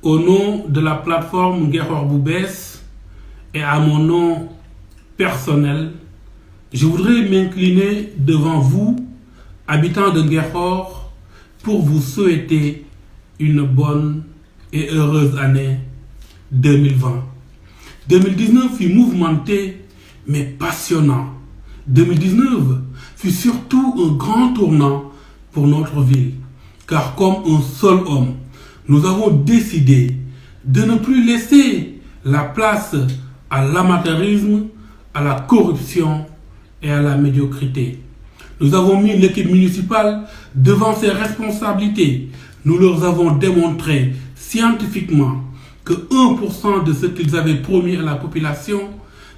Au nom de la plateforme Nguerhor Boubès et à mon nom personnel, je voudrais m'incliner devant vous, habitants de Nguerhor, pour vous souhaiter une bonne et heureuse année 2020. 2019 fut mouvementé mais passionnant. 2019 fut surtout un grand tournant pour notre ville, car comme un seul homme, nous avons décidé de ne plus laisser la place à l'amateurisme, à la corruption et à la médiocrité. Nous avons mis l'équipe municipale devant ses responsabilités. Nous leur avons démontré scientifiquement que 1% de ce qu'ils avaient promis à la population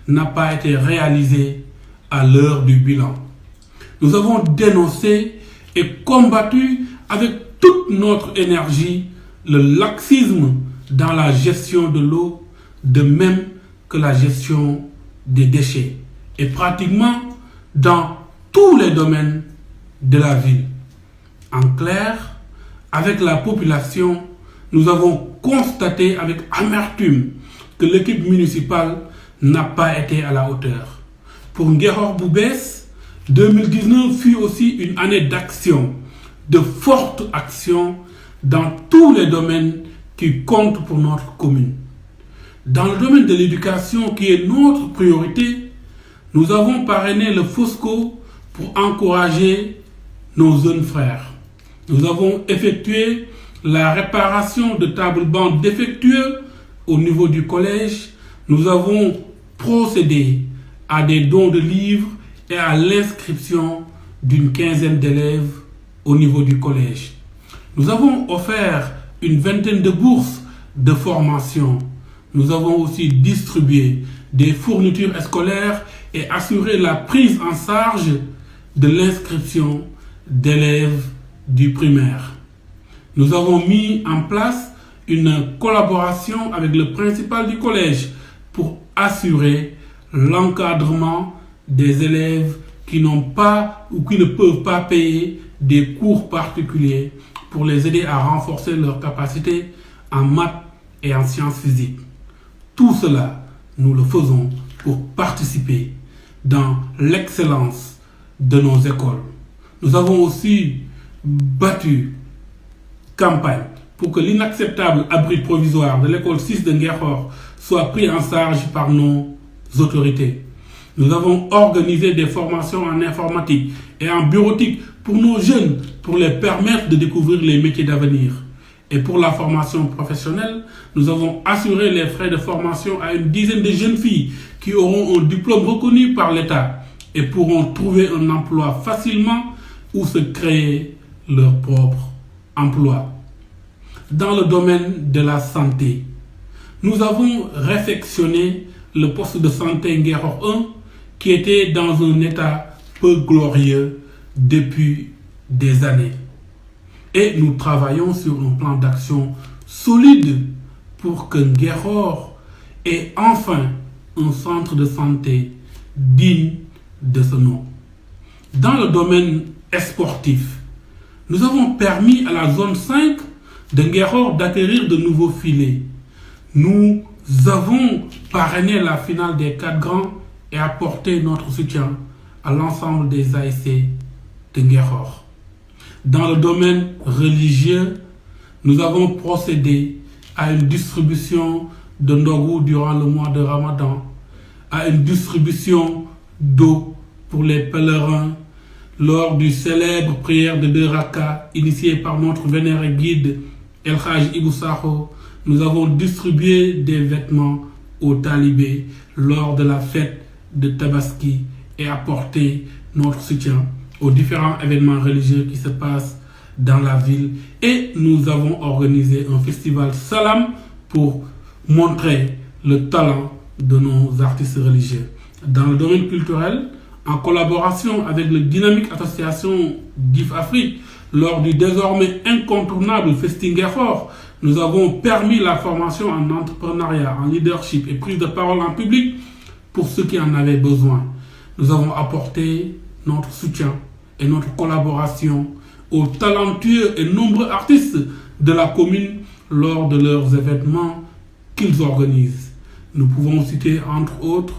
n'a pas été réalisé à l'heure du bilan. Nous avons dénoncé et combattu avec toute notre énergie le laxisme dans la gestion de l'eau, de même que la gestion des déchets, et pratiquement dans tous les domaines de la ville. En clair, avec la population, nous avons constaté avec amertume que l'équipe municipale n'a pas été à la hauteur. Pour Nguerhor Boubès, 2019 fut aussi une année d'action, de forte action dans tous les domaines qui comptent pour notre commune. Dans le domaine de l'éducation, qui est notre priorité, nous avons parrainé le FOSCO pour encourager nos jeunes frères. Nous avons effectué la réparation de tables-bancs défectueux au niveau du collège. Nous avons procédé à des dons de livres et à l'inscription d'une quinzaine d'élèves au niveau du collège. Nous avons offert une vingtaine de bourses de formation. Nous avons aussi distribué des fournitures scolaires et assuré la prise en charge de l'inscription d'élèves du primaire. Nous avons mis en place une collaboration avec le principal du collège pour assurer l'encadrement des élèves qui n'ont pas ou qui ne peuvent pas payer des cours particuliers pour les aider à renforcer leurs capacités en maths et en sciences physiques. Tout cela, nous le faisons pour participer dans l'excellence de nos écoles. Nous avons aussi battu campagne pour que l'inacceptable abri provisoire de l'école 6 de Nguerhor soit pris en charge par nos autorités. Nous avons organisé des formations en informatique et en bureautique pour nos jeunes, pour les permettre de découvrir les métiers d'avenir. Et pour la formation professionnelle, nous avons assuré les frais de formation à une dizaine de jeunes filles qui auront un diplôme reconnu par l'État et pourront trouver un emploi facilement ou se créer leur propre emploi. Dans le domaine de la santé, nous avons réfectionné le poste de santé Nguerhor 1 qui était dans un état peu glorieux depuis des années. Et nous travaillons sur un plan d'action solide pour que Nguerhor ait enfin un centre de santé digne de ce nom. Dans le domaine sportif, nous avons permis à la zone 5 de Nguerhor d'acquérir de nouveaux filets. Nous avons parrainé la finale des 4 grands et apporté notre soutien à l'ensemble des ASC de Nguerhor. Dans le domaine religieux, nous avons procédé à une distribution de Ndogou durant le mois de Ramadan, à une distribution d'eau pour les pèlerins lors du célèbre prière de 2 rakas initiée par notre vénéré guide El Hadj Ibou Sakho. Nous avons distribué des vêtements aux talibés lors de la fête de Tabaski et apporté notre soutien aux différents événements religieux qui se passent dans la ville. Et nous avons organisé un festival Salam pour montrer le talent de nos artistes religieux. Dans le domaine culturel, en collaboration avec le Dynamique Association GIF Afrique, lors du désormais incontournable Festin Nguerhor, nous avons permis la formation en entrepreneuriat, en leadership et prise de parole en public pour ceux qui en avaient besoin. Nous avons apporté notre soutien et notre collaboration aux talentueux et nombreux artistes de la commune lors de leurs événements qu'ils organisent. Nous pouvons citer entre autres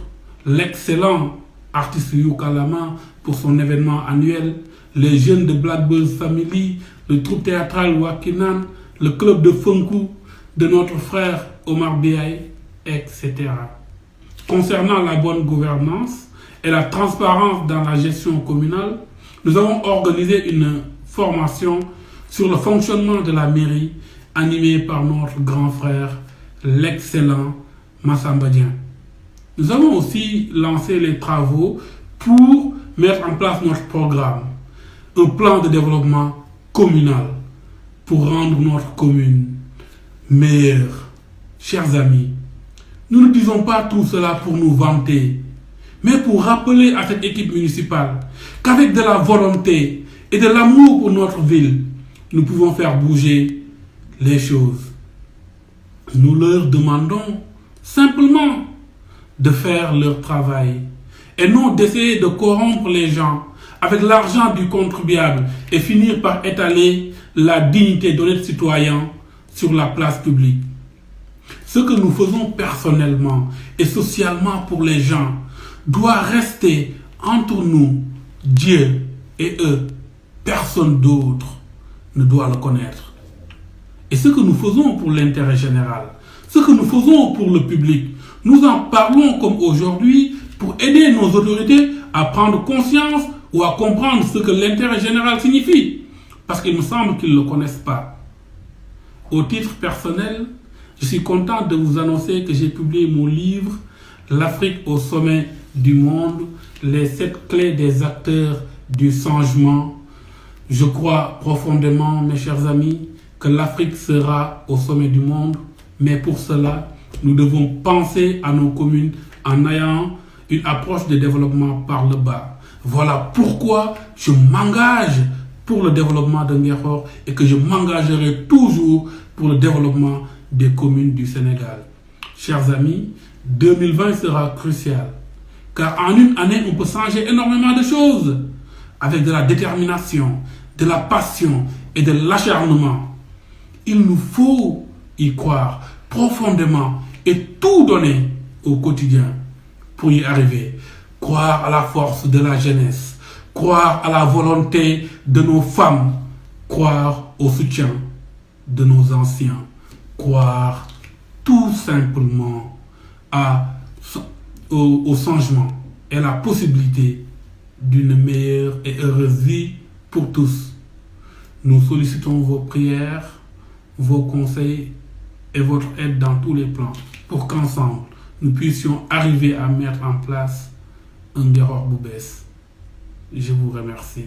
l'excellent artiste Youkalama pour son événement annuel, les jeunes de Blackbird Family, le troupe théâtral Wakinan, le club de Funku de notre frère Omar Biaye, etc. Concernant la bonne gouvernance et la transparence dans la gestion communale, nous avons organisé une formation sur le fonctionnement de la mairie animée par notre grand frère, l'excellent Massamba Dieng. Nous avons aussi lancé les travaux pour mettre en place notre programme, un plan de développement communal pour rendre notre commune meilleure. Chers amis, nous ne disons pas tout cela pour nous vanter, mais pour rappeler à cette équipe municipale qu'avec de la volonté et de l'amour pour notre ville, nous pouvons faire bouger les choses. Nous leur demandons simplement de faire leur travail et non d'essayer de corrompre les gens avec l'argent du contribuable et finir par étaler la dignité d'honnêtes citoyens sur la place publique. Ce que nous faisons personnellement et socialement pour les gens doit rester entre nous, Dieu et eux. Personne d'autre ne doit le connaître. Et ce que nous faisons pour l'intérêt général, ce que nous faisons pour le public, nous en parlons comme aujourd'hui pour aider nos autorités à prendre conscience ou à comprendre ce que l'intérêt général signifie. Parce qu'il me semble qu'ils ne le connaissent pas. Au titre personnel, je suis content de vous annoncer que j'ai publié mon livre « L'Afrique au sommet du monde, les 7 clés des acteurs du changement ». Je crois profondément, mes chers amis, que l'Afrique sera au sommet du monde, mais pour cela, nous devons penser à nos communes en ayant une approche de développement par le bas. Voilà pourquoi je m'engage pour le développement de Nguékokh et que je m'engagerai toujours pour le développement des communes du Sénégal. Chers amis, 2020 sera crucial, car en une année, on peut changer énormément de choses avec de la détermination, de la passion et de l'acharnement. Il nous faut y croire profondément et tout donner au quotidien pour y arriver. Croire à la force de la jeunesse, croire à la volonté de nos femmes, croire au soutien de nos anciens, croire tout simplement au changement et la possibilité d'une meilleure et heureuse vie pour tous. Nous sollicitons vos prières, vos conseils et votre aide dans tous les plans pour qu'ensemble, nous puissions arriver à mettre en place un Nguékokh bu bees. Je vous remercie.